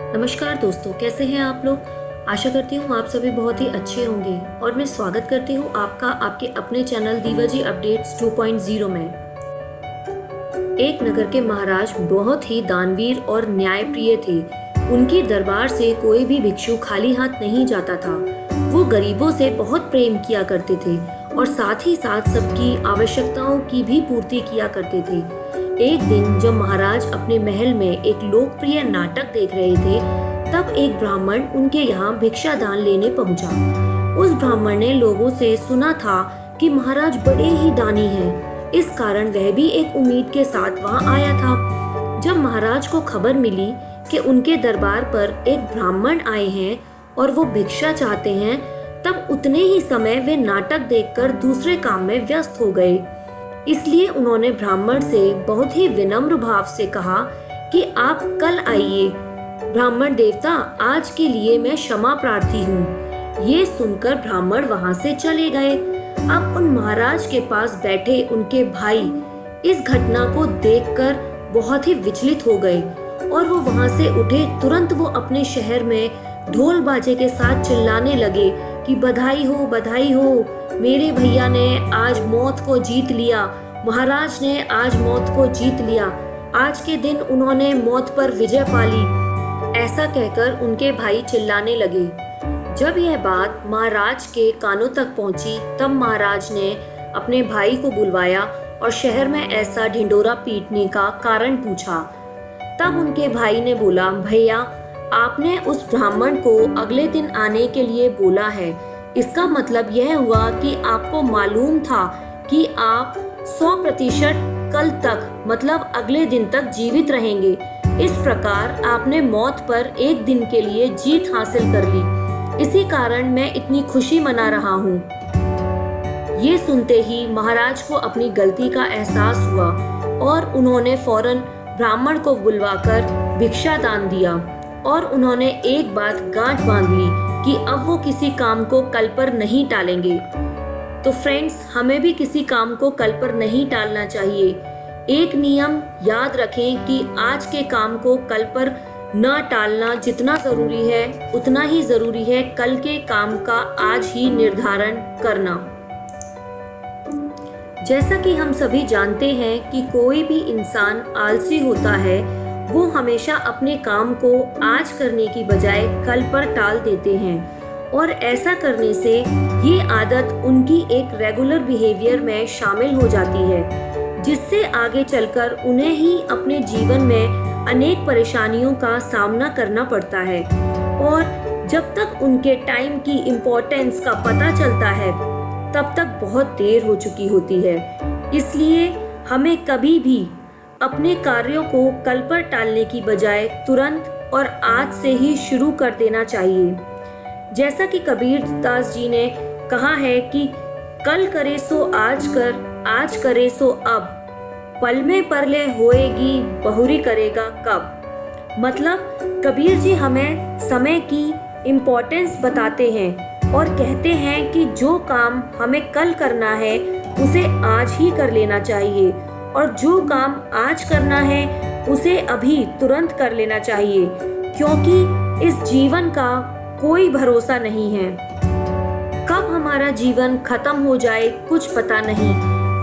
नमस्कार दोस्तों, कैसे हैं आप लोग। आशा करती हूँ आप सभी बहुत ही अच्छे होंगे और मैं स्वागत करती हूँ आपका आपके अपने चैनल दीवाजी अपडेट्स 2.0 में। एक नगर के महाराज बहुत ही दानवीर और न्यायप्रिय थे। उनकी दरबार से कोई भी भिक्षु खाली हाथ नहीं जाता था। वो गरीबों से बहुत प्रेम किया करते थे और साथ ही साथ सबकी आवश्यकताओं की भी पूर्ति किया करते थे। एक दिन जब महाराज अपने महल में एक लोकप्रिय नाटक देख रहे थे, तब एक ब्राह्मण उनके यहाँ भिक्षा दान लेने पहुंचा। उस ब्राह्मण ने लोगों से सुना था कि महाराज बड़े ही दानी हैं, इस कारण वह भी एक उम्मीद के साथ वहां आया था। जब महाराज को खबर मिली कि उनके दरबार पर एक ब्राह्मण आए हैं और वो भिक्षा चाहते हैं, तब उतने ही समय वे नाटक देखकर दूसरे काम में व्यस्त हो गए। इसलिए उन्होंने ब्राह्मण से बहुत ही विनम्र भाव से कहा कि आप कल आइए। ब्राह्मण देवता, आज के लिए मैं क्षमा प्रार्थी हूँ। ये सुनकर ब्राह्मण वहां से चले गए। अब उन महाराज के पास बैठे उनके भाई इस घटना को देखकर बहुत ही विचलित हो गए और वो वहां से उठे। तुरंत वो अपने शहर में ढोल बाजे के साथ चिल्लाने लगे कि बधाई हो, मेरे भैया ने आज मौत को जीत लिया, महाराज ने आज मौत को जीत लिया, आज के दिन उन्होंने मौत पर विजय पा ली। ऐसा कहकर उनके भाई चिल्लाने लगे। जब यह बात महाराज के कानों तक पहुंची, तब महाराज ने अपने भाई को बुलवाया और शहर में ऐसा ढिंढोरा पीटने का कारण पूछा। तब उनके भाई ने बोला, भैया आपने उस ब्राह्मण को अगले दिन आने के लिए बोला है, इसका मतलब यह हुआ कि आपको मालूम था कि आप 100% कल तक मतलब अगले दिन तक जीवित रहेंगे। इस प्रकार आपने मौत पर एक दिन के लिए जीत हासिल कर ली। इसी कारण मैं इतनी खुशी मना रहा हूँ। ये सुनते ही महाराज को अपनी गलती का एहसास हुआ और उन्होंने फौरन ब्राह्मण को बुलवाकर भिक्षा दान दिया और उन्होंने एक बात गांठ बांध ली कि अब वो किसी काम को कल पर नहीं टालेंगे। तो फ्रेंड्स, हमें भी किसी काम को कल पर नहीं टालना चाहिए। एक नियम याद रखें कि आज के काम को कल पर न टालना जितना जरूरी है, उतना ही जरूरी है कल के काम का आज ही निर्धारण करना। जैसा कि हम सभी जानते हैं कि कोई भी इंसान आलसी होता है, वो हमेशा अपने काम को आज करने की बजाय कल पर टाल देते हैं और ऐसा करने से ये आदत उनकी एक रेगुलर बिहेवियर में शामिल हो जाती है, जिससे आगे चलकर उन्हें ही अपने जीवन में अनेक परेशानियों का सामना करना पड़ता है और जब तक उनके टाइम की इम्पोर्टेंस का पता चलता है, तब तक बहुत देर हो चुकी होती है। इसलिए हमें कभी भी अपने कार्यों को कल पर टालने की बजाय तुरंत और आज से ही शुरू कर देना चाहिए। जैसा कि कबीर दास जी ने कहा है कि कल करे सो आज कर, आज करे सो अब, पल में परले होएगी बहुरी करेगा कब। मतलब कबीर जी हमें समय की इम्पोर्टेंस बताते हैं और कहते हैं कि जो काम हमें कल करना है उसे आज ही कर लेना चाहिए और जो काम आज करना है उसे अभी तुरंत कर लेना चाहिए, क्योंकि इस जीवन का कोई भरोसा नहीं है। कब हमारा जीवन खत्म हो जाए कुछ पता नहीं,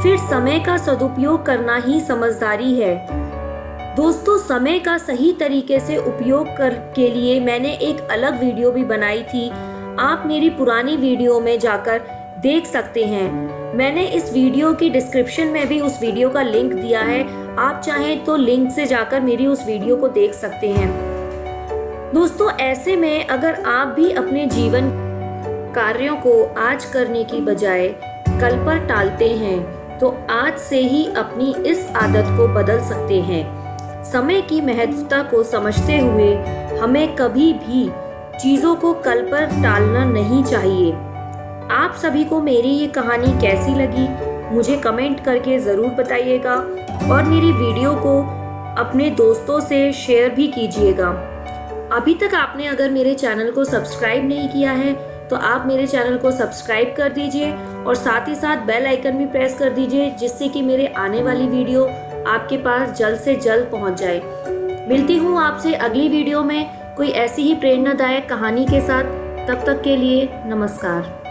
फिर समय का सदुपयोग करना ही समझदारी है। दोस्तों, समय का सही तरीके से उपयोग के लिए मैंने एक अलग वीडियो भी बनाई थी। आप मेरी पुरानी वीडियो में जाकर देख सकते हैं। मैंने इस वीडियो की डिस्क्रिप्शन में भी उस वीडियो का लिंक दिया है। आप चाहें तो लिंक से जाकर मेरी उस वीडियो को देख सकते हैं। दोस्तों, ऐसे में अगर आप भी अपने जीवन कार्यों को आज करने की बजाय कल पर टालते हैं, तो आज से ही अपनी इस आदत को बदल सकते हैं। समय की महत्वता को समझते हुए हमें कभी भी चीज़ों को कल पर टालना नहीं चाहिए। आप सभी को मेरी ये कहानी कैसी लगी, मुझे कमेंट करके ज़रूर बताइएगा और मेरी वीडियो को अपने दोस्तों से शेयर भी कीजिएगा। अभी तक आपने अगर मेरे चैनल को सब्सक्राइब नहीं किया है, तो आप मेरे चैनल को सब्सक्राइब कर दीजिए और साथ ही साथ बेल आइकन भी प्रेस कर दीजिए, जिससे कि मेरे आने वाली वीडियो आपके पास जल्द से जल्द पहुंच जाए। मिलती हूँ आपसे अगली वीडियो में। कोई ऐसी ही प्रेरणादायक कहानी के साथ। तब तक के लिए नमस्कार।